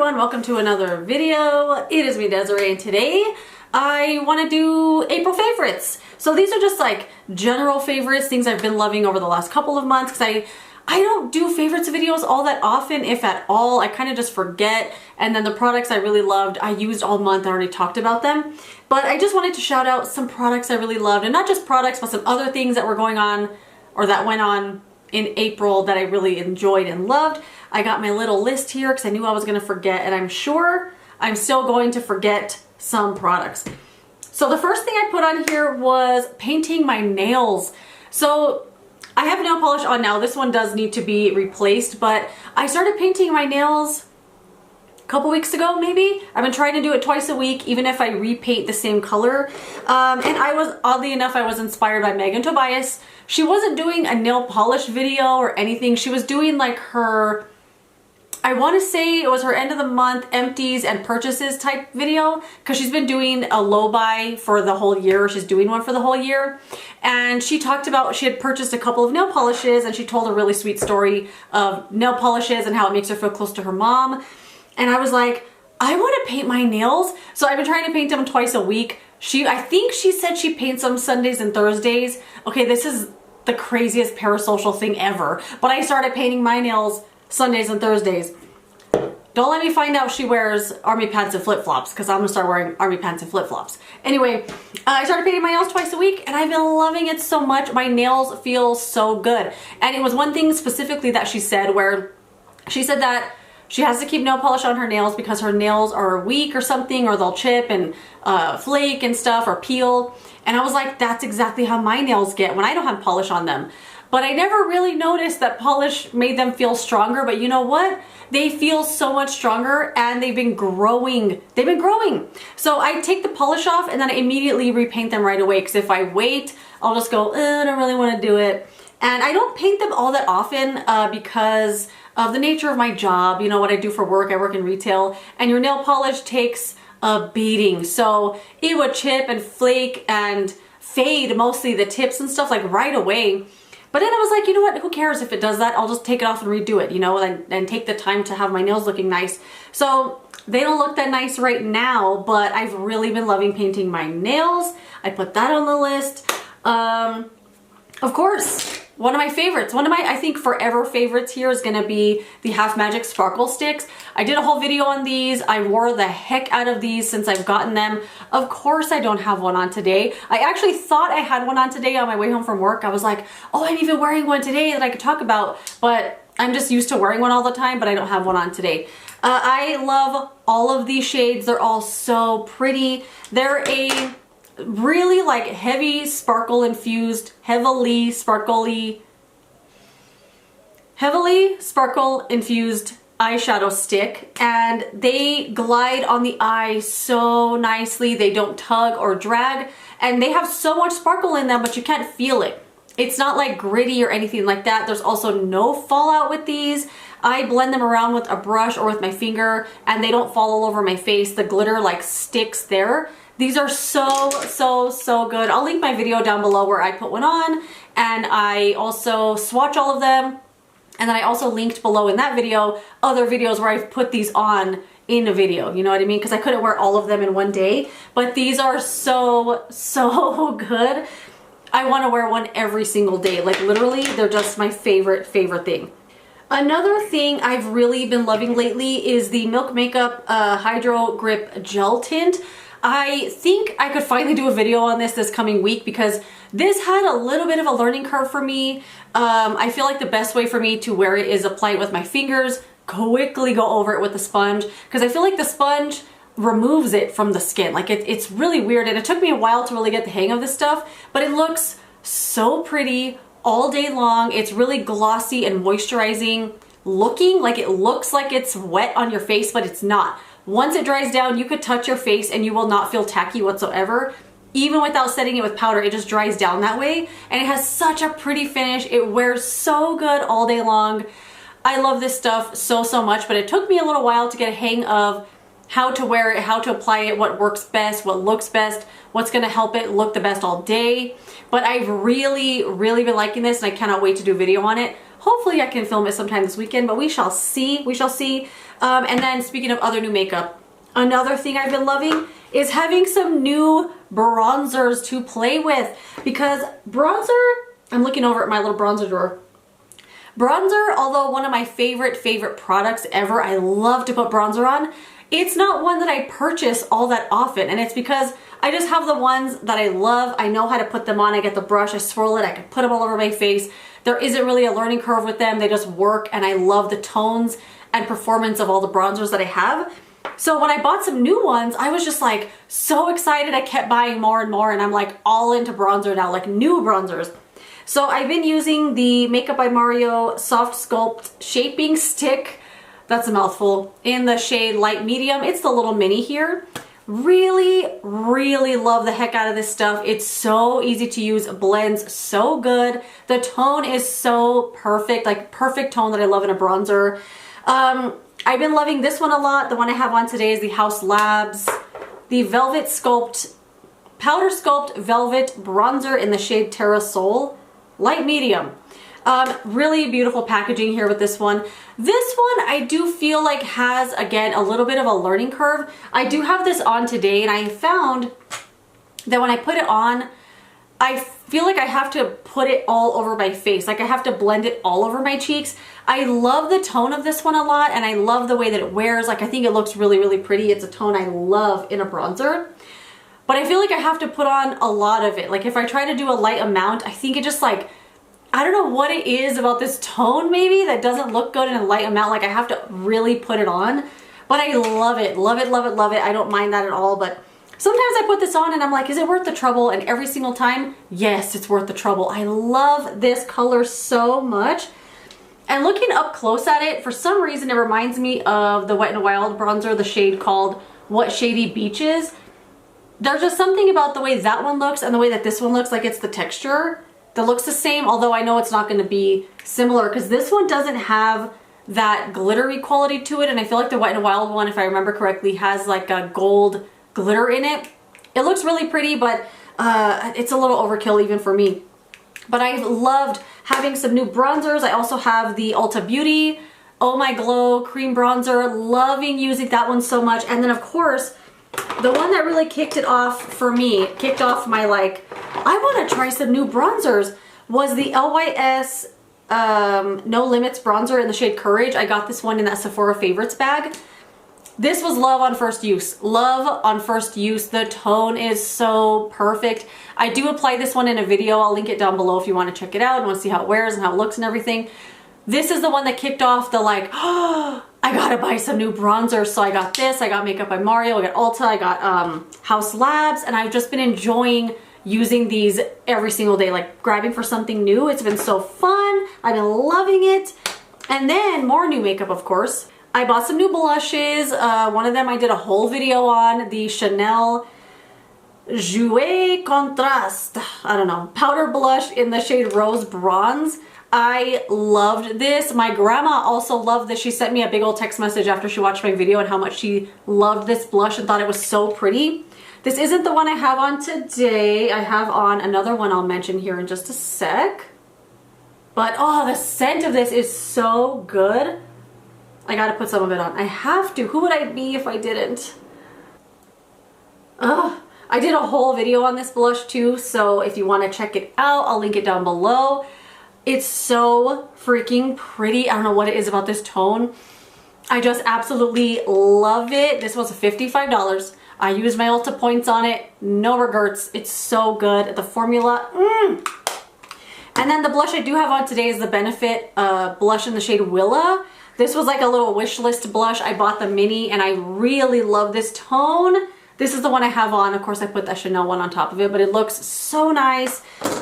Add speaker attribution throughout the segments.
Speaker 1: everyone, welcome to another video. It is me, Desiree, and today I want to do April favorites. So these are just like general favorites, things I've been loving over the last couple of months, because I don't do favorites videos all that often, if at all. I kind of just forget, and then the products I really loved, I used all month. I already talked about them, but I just wanted to shout out some products I really loved, and not just products, but some other things that were going on, or that went on in April that I really enjoyed and loved. I got my little list here because I knew I was going to forget, and I'm sure I'm still going to forget some products. So the first thing I put on here was painting my nails. So I have nail polish on now. This one does need to be replaced, but I started painting my nails a couple weeks ago, maybe. I've been trying to do it twice a week, even if I repaint the same color. And oddly enough, I was inspired by Megan Tobias. She wasn't doing a nail polish video or anything. She was doing like her, I want to say it was her end of the month empties and purchases type video, because she's been doing a low buy for the whole year. She's doing one for the whole year. And she talked about, she had purchased a couple of nail polishes, and she told a really sweet story of nail polishes and how it makes her feel close to her mom. And I was like, I want to paint my nails. So I've been trying to paint them twice a week. I think she said she paints them Sundays and Thursdays. Okay, this is the craziest parasocial thing ever. But I started painting my nails Sundays and Thursdays. Don't let me find out she wears army pants and flip-flops, because I'm gonna start wearing army pants and flip-flops. Anyway, I started painting my nails twice a week, and I've been loving it so much. My nails feel so good. And it was one thing specifically that she said, where she said that she has to keep nail polish on her nails because her nails are weak or something, or they'll chip and flake and stuff, or peel. And I was like, that's exactly how my nails get when I don't have polish on them. But I never really noticed that polish made them feel stronger. But you know what? They feel so much stronger, and they've been growing. They've been growing. So I take the polish off, and then I immediately repaint them right away. Because if I wait, I'll just go, I don't really want to do it. And I don't paint them all that often because of the nature of my job. You know what I do for work. I work in retail, and your nail polish takes a beating. So it would chip and flake and fade, mostly the tips and stuff, like right away. But then I was like, you know what, who cares if it does that? I'll just take it off and redo it, you know, and take the time to have my nails looking nice. So they don't look that nice right now, but I've really been loving painting my nails. I put that on the list. Of course, one of my favorites, I think forever favorites here is gonna be the Half Magic Sparkle Sticks. I did a whole video on these. I wore the heck out of these since I've gotten them. Of course I don't have one on today. I actually thought I had one on today on my way home from work. I was like, oh, I'm even wearing one today that I could talk about, but I'm just used to wearing one all the time, but I don't have one on today. I love all of these shades. They're all so pretty. They're a really like heavily sparkle infused eyeshadow stick, and they glide on the eye so nicely. They don't tug or drag, and they have so much sparkle in them, but you can't feel it. It's not like gritty or anything like that. There's also no fallout with these. I blend them around with a brush or with my finger, and they don't fall all over my face. The glitter like sticks there. These are so good. I'll link my video down below where I put one on, and I also swatch all of them. And then I also linked below in that video other videos where I've put these on in a video, you know what I mean? Because I couldn't wear all of them in one day, but these are so good. I want to wear one every single day. Like literally, they're just my favorite thing. Another thing I've really been loving lately is the Milk Makeup Hydro Grip Gel Tint. I think I could finally do a video on this coming week, because this had a little bit of a learning curve for me. I feel like the best way for me to wear it is apply it with my fingers, quickly go over it with the sponge, because I feel like the sponge removes it from the skin. Like it's really weird, and it took me a while to really get the hang of this stuff, but it looks so pretty all day long. It's really glossy and moisturizing looking. Like it looks like it's wet on your face, but it's not. Once it dries down, you could touch your face and you will not feel tacky whatsoever. Even without setting it with powder, it just dries down that way. And it has such a pretty finish. It wears so good all day long. I love this stuff so much, but it took me a little while to get a hang of how to wear it, how to apply it, what works best, what looks best, what's gonna help it look the best all day. But I've really been liking this, and I cannot wait to do a video on it. Hopefully I can film it sometime this weekend, but we shall see. We shall see. And then speaking of other new makeup, another thing I've been loving is having some new bronzers to play with, because bronzer, I'm looking over at my little bronzer drawer. Bronzer, although one of my favorite products ever, I love to put bronzer on, it's not one that I purchase all that often, and it's because I just have the ones that I love. I know how to put them on. I get the brush, I swirl it, I can put them all over my face. There isn't really a learning curve with them. They just work, and I love the tones and performance of all the bronzers that I have. So when I bought some new ones, I was just like so excited. I kept buying more and more, and I'm like all into bronzer now, like new bronzers. So I've been using the Makeup by Mario Soft Sculpt Shaping Stick. That's a mouthful. In the shade Light Medium. It's the little mini here. Really love the heck out of this stuff. It's so easy to use, blends so good. The tone is so perfect, like perfect tone that I love in a bronzer. I've been loving this one a lot. The one I have on today is the House Labs, the Velvet Sculpt, Powder Sculpt Velvet Bronzer in the shade Terra Sol, Light Medium. Really beautiful packaging here with this one. This one I do feel like has, again, a little bit of a learning curve. I do have this on today, and I found that when I put it on, I feel like I have to put it all over my face. Like I have to blend it all over my cheeks. I love the tone of this one a lot, and I love the way that it wears. Like I think it looks really pretty. It's a tone I love in a bronzer. But I feel like I have to put on a lot of it. Like if I try to do a light amount, I think it just like, I don't know what it is about this tone maybe that doesn't look good in a light amount. Like I have to really put it on, but I love it, love it, love it, love it. I don't mind that at all, but sometimes I put this on and I'm like, is it worth the trouble? And every single time, yes, it's worth the trouble. I love this color so much. And looking up close at it, for some reason, it reminds me of the Wet n Wild bronzer, the shade called What Shady Beaches. There's just something about the way that one looks and the way that this one looks, like it's the texture that looks the same, although I know it's not going to be similar because this one doesn't have that glittery quality to it, and I feel like the Wet n Wild one, if I remember correctly, has like a gold glitter in it. It looks really pretty, but it's a little overkill even for me. But I've loved having some new bronzers. I also have the Ulta Beauty Oh My Glow Cream Bronzer. Loving using that one so much. And then of course, the one that really kicked it off for me, kicked off my like, I want to try some new bronzers, was the LYS No Limits bronzer in the shade Courage. I got this one in that Sephora Favorites bag. This was love on first use. Love on first use. The tone is so perfect. I do apply this one in a video. I'll link it down below if you want to check it out and want to see how it wears and how it looks and everything. This is the one that kicked off the like, oh, I gotta buy some new bronzers. So I got this, I got Makeup by Mario, I got Ulta, I got House Labs, and I've just been enjoying using these every single day, like grabbing for something new. It's been so fun. I've been loving it. And then more new makeup, of course. I bought some new blushes. One of them I did a whole video on, the Chanel Jouer Contrast, I don't know, powder blush in the shade Rose Bronze. I loved this. My grandma also loved this. She sent me a big old text message after she watched my video and how much she loved this blush and thought it was so pretty. This isn't the one I have on today. I have on another one I'll mention here in just a sec. But oh, the scent of this is so good. I gotta put some of it on. I have to. Who would I be if I didn't? Ugh. I did a whole video on this blush too, so if you want to check it out, I'll link it down below. It's so freaking pretty. I don't know what it is about this tone. I just absolutely love it. This was $55. I used my Ulta points on it. No regrets. It's so good. The formula. And then the blush I do have on today is the Benefit blush in the shade Willa. This was like a little wish list blush. I bought the mini and I really love this tone. This is the one I have on. Of course, I put that Chanel one on top of it, but it looks so nice. And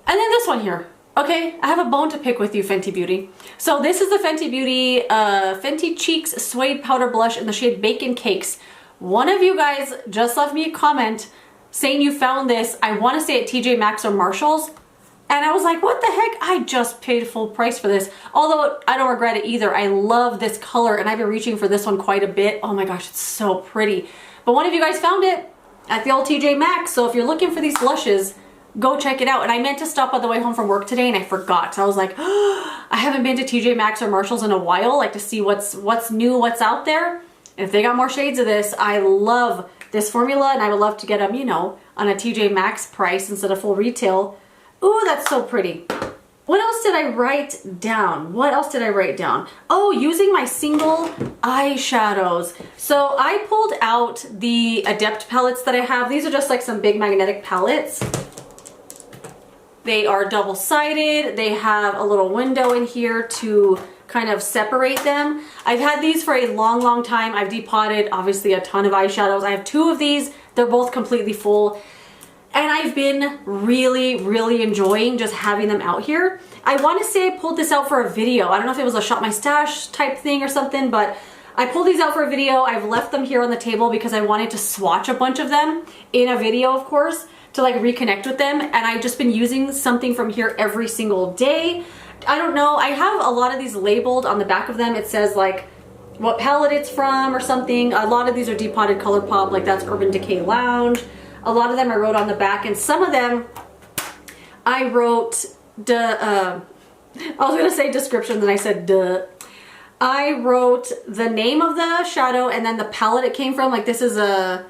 Speaker 1: then this one here. Okay, I have a bone to pick with you, Fenty Beauty. So this is the Fenty Beauty Fenty Cheeks Suede Powder Blush in the shade Bacon Cakes. One of you guys just left me a comment saying you found this, I want to say at TJ Maxx or Marshall's. And I was like, what the heck? I just paid full price for this. Although I don't regret it either. I love this color and I've been reaching for this one quite a bit. Oh my gosh, it's so pretty. But one of you guys found it at the old TJ Maxx. So if you're looking for these blushes, go check it out. And I meant to stop on the way home from work today and I forgot. So I was like, oh, I haven't been to TJ Maxx or Marshalls in a while, like to see what's new, what's out there. And if they got more shades of this, I love this formula and I would love to get them, you know, on a TJ Maxx price instead of full retail. Ooh, that's so pretty. What else did I write down? What else did I write down? Oh, using my single eyeshadows. So I pulled out the Adept palettes that I have. These are just like some big magnetic palettes. They are double-sided. They have a little window in here to kind of separate them. I've had these for a long, long time. I've depotted obviously a ton of eyeshadows. I have 2 of these. They're both completely full. And I've been really, really enjoying just having them out here. I want to say I pulled this out for a video. I don't know if it was a Shop My Stash type thing or something, but I pulled these out for a video. I've left them here on the table because I wanted to swatch a bunch of them in a video, of course, to like reconnect with them. And I've just been using something from here every single day. I don't know. I have a lot of these labeled on the back of them. It says like what palette it's from or something. A lot of these are Depotted ColourPop, like that's Urban Decay Lounge. A lot of them I wrote on the back, and some of them I wrote I was gonna say descriptions and I said duh. I wrote the name of the shadow and then the palette it came from. Like this is a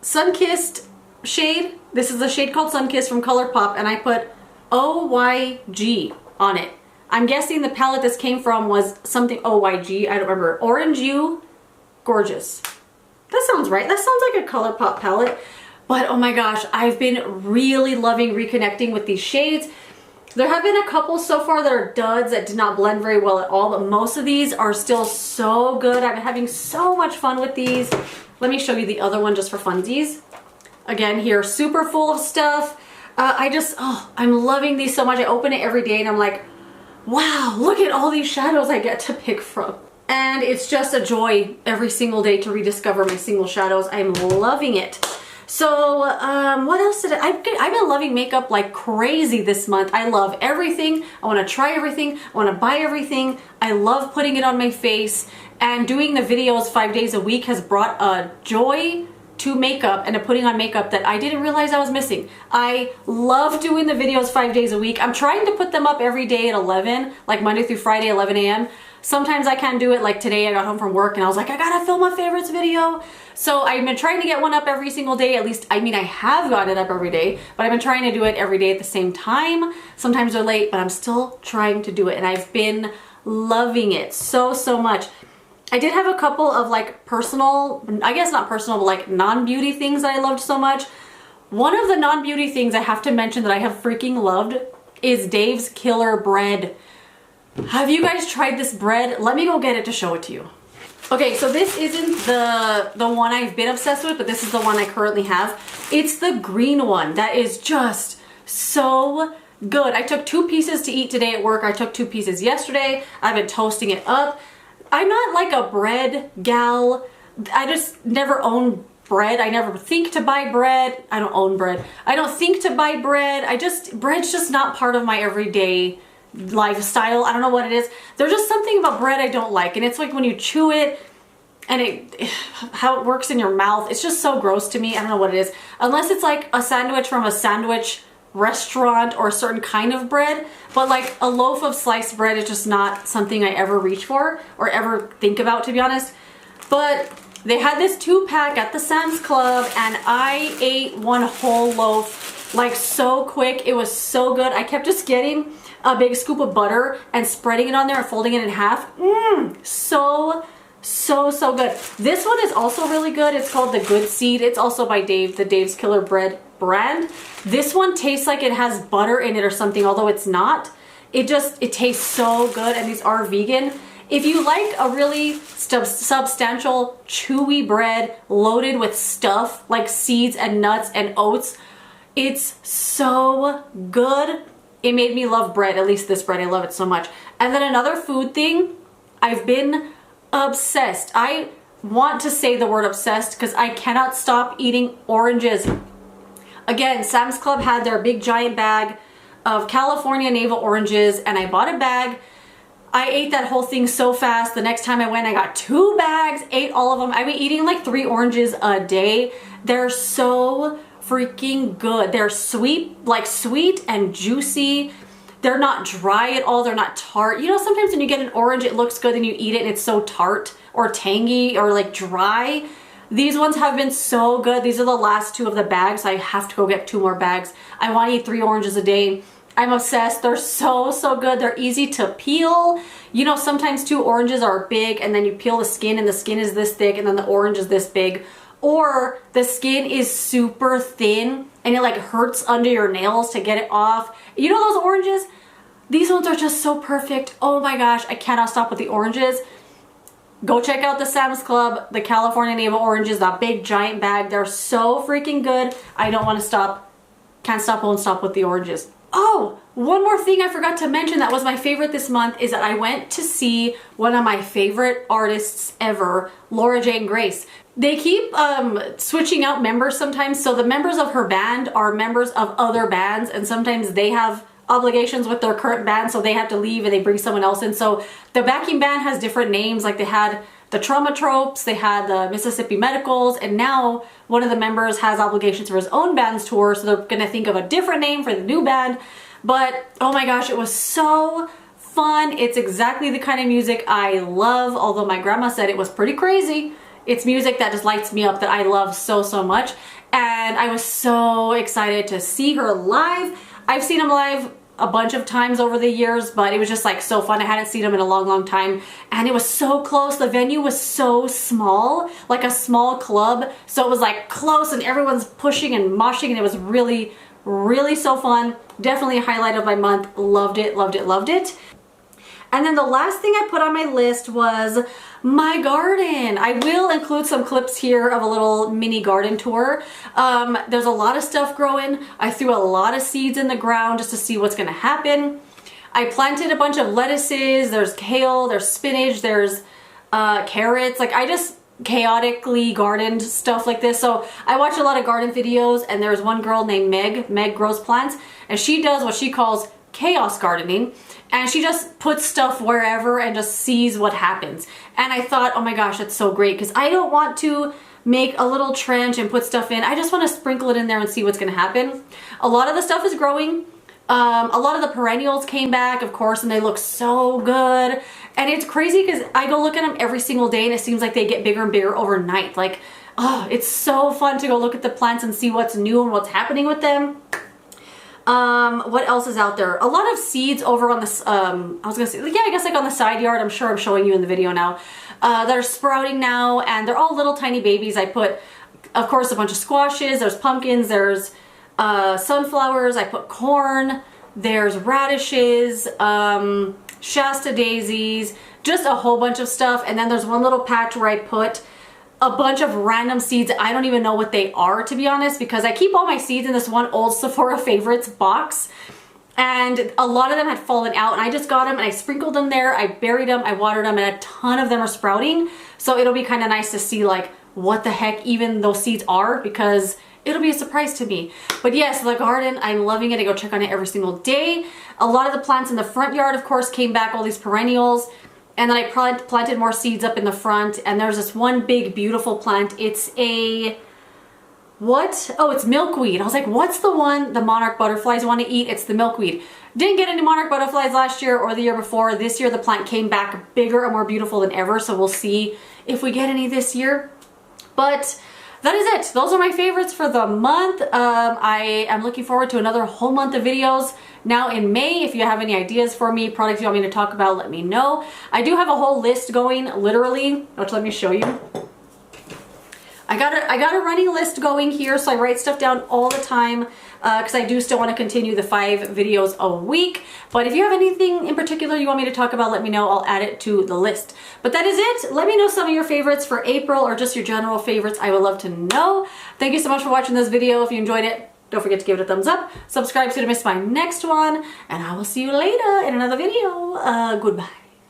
Speaker 1: Sunkissed shade. This is a shade called Sunkissed from ColourPop, and I put OYG on it. I'm guessing the palette this came from was something OYG, I don't remember. Orange You, Gorgeous. That sounds right. That sounds like a ColourPop palette. But oh my gosh, I've been really loving reconnecting with these shades. There have been a couple so far that are duds that did not blend very well at all, but most of these are still so good. I've been having so much fun with these. Let me show you the other one just for funsies. Again, here, super full of stuff. I'm loving these so much. I open it every day and I'm like, wow, look at all these shadows I get to pick from. And it's just a joy every single day to rediscover my single shadows. I'm loving it. So what else did I've been loving makeup like crazy this month. I love everything. I want to try everything. I want to buy everything. I love putting it on my face, and doing the videos 5 days a week has brought a joy to makeup and to putting on makeup that I didn't realize I was missing. I love doing the videos 5 days a week. I'm trying to put them up every day at 11, like Monday through Friday, 11 a.m. Sometimes I can't do it, like today I got home from work and I was like, I gotta film my favorites video. So I've been trying to get one up every single day, at least, I mean, I have gotten it up every day, but I've been trying to do it every day at the same time. Sometimes they're late, but I'm still trying to do it, and I've been loving it so, so much. I did have a couple of like personal, I guess not personal, but like non-beauty things that I loved so much. One of the non-beauty things I have to mention that I have freaking loved is Dave's Killer Bread. Have you guys tried this bread? Let me go get it to show it to you. Okay, so this isn't the one I've been obsessed with, but this is the one I currently have. It's the green one that is just so good. I took 2 pieces to eat today at work. I took 2 pieces yesterday. I've been toasting it up. I'm not like a bread gal. I just never own bread. I never think to buy bread. I don't own bread. I don't think to buy bread. Bread's just not part of my everyday lifestyle. I don't know what it is. There's just something about bread I don't like, and it's like when you chew it and how it works in your mouth, it's just so gross to me. I don't know what it is, unless it's like a sandwich from a sandwich restaurant or a certain kind of bread. But like a loaf of sliced bread is just not something I ever reach for or ever think about, to be honest. But they had this 2-pack at the Sam's Club and I ate one whole loaf like so quick. It was so good. I kept just getting a big scoop of butter and spreading it on there and folding it in half. So good. This one is also really good. It's called the Good Seed. It's also by Dave, the Dave's Killer Bread brand. This one tastes like it has butter in it or something, although it's not. It tastes so good, and these are vegan. If you like a really substantial, chewy bread loaded with stuff like seeds and nuts and oats, it's so good. It made me love bread, at least this bread. I love it so much. And then another food thing, I've been obsessed. I want to say the word obsessed because I cannot stop eating oranges. Again, Sam's Club had their big giant bag of California navel oranges, and I bought a bag. I ate that whole thing so fast. The next time I went, I got 2 bags, ate all of them. I've been eating like 3 oranges a day. They're so freaking good. They're sweet, like sweet and juicy. They're not dry at all. They're not tart. You know, sometimes when you get an orange, it looks good and you eat it and it's so tart or tangy or like dry. These ones have been so good. These are the last 2 of the bags. I have to go get 2 more bags. I want to eat 3 oranges a day. I'm obsessed. They're so, so good. They're easy to peel. You know, sometimes 2 oranges are big and then you peel the skin and the skin is this thick and then the orange is this big. Or the skin is super thin and it like hurts under your nails to get it off. You know those oranges? These ones are just so perfect. Oh my gosh, I cannot stop with the oranges. Go check out the Sam's Club, the California Navel oranges, that big giant bag. They're so freaking good. I don't want to stop. Can't stop, won't stop with the oranges. Oh, one more thing I forgot to mention that was my favorite this month is that I went to see one of my favorite artists ever, Laura Jane Grace. They keep switching out members sometimes. So the members of her band are members of other bands and sometimes they have obligations with their current band, so they have to leave and they bring someone else in. So the backing band has different names, like they had the Trauma Tropes, they had the Mississippi Medicals, and now one of the members has obligations for his own band's tour, so they're gonna think of a different name for the new band. But oh my gosh, it was so fun. It's exactly the kind of music I love, although my grandma said it was pretty crazy. It's music that just lights me up, that I love so, so much. And I was so excited to see her live. I've seen him live a bunch of times over the years, but it was just like so fun. I hadn't seen him in a long, long time. And it was so close. The venue was so small, like a small club. So it was like close and everyone's pushing and moshing and it was really, really so fun. Definitely a highlight of my month. Loved it, loved it, loved it. And then the last thing I put on my list was my garden. I will include some clips here of a little mini garden tour. There's a lot of stuff growing. I threw a lot of seeds in the ground just to see what's gonna happen. I planted a bunch of lettuces. There's kale, there's spinach, there's carrots. Like I just chaotically gardened stuff like this. So I watch a lot of garden videos and there's one girl named Meg grows plants, and she does what she calls chaos gardening. And she just puts stuff wherever and just sees what happens. And I thought, oh my gosh, that's so great, because I don't want to make a little trench and put stuff in. I just want to sprinkle it in there and see what's going to happen. A lot of the stuff is growing. A lot of the perennials came back, of course, and they look so good. And it's crazy because I go look at them every single day and it seems like they get bigger and bigger overnight. Like, oh, it's so fun to go look at the plants and see what's new and what's happening with them. What else is out there? A lot of seeds over on this, I was gonna say, yeah, I guess like on the side yard. I'm sure I'm showing you in the video now, that are sprouting now, and they're all little tiny babies. I put, of course, a bunch of squashes, there's pumpkins, there's sunflowers, I put corn, there's radishes, Shasta daisies, just a whole bunch of stuff. And then there's one little patch where I put a bunch of random seeds. I don't even know what they are, to be honest, because I keep all my seeds in this one old Sephora Favorites box, and a lot of them had fallen out, and I just got them and I sprinkled them there, I buried them, I watered them, and a ton of them are sprouting. So it'll be kind of nice to see like what the heck even those seeds are, because it'll be a surprise to me. But yes, the garden, I'm loving it. I go check on it every single day. A lot of the plants in the front yard, of course, came back, all these perennials. And then I planted more seeds up in the front, and there's this one big beautiful plant. It's a, what? Oh, it's milkweed. I was like, what's the one the monarch butterflies want to eat? It's the milkweed. Didn't get any monarch butterflies last year or the year before. This year the plant came back bigger and more beautiful than ever, so we'll see if we get any this year. But that is it. Those are my favorites for the month. I am looking forward to another whole month of videos now in May. If you have any ideas for me, products you want me to talk about, let me know. I do have a whole list going, literally, which let me show you. I got a running list going here, so I write stuff down all the time because I do still want to continue the 5 videos a week. But if you have anything in particular you want me to talk about, let me know. I'll add it to the list. But that is it. Let me know some of your favorites for April, or just your general favorites. I would love to know. Thank you so much for watching this video. If you enjoyed it, don't forget to give it a thumbs up. Subscribe so you don't miss my next one. And I will see you later in another video. Goodbye.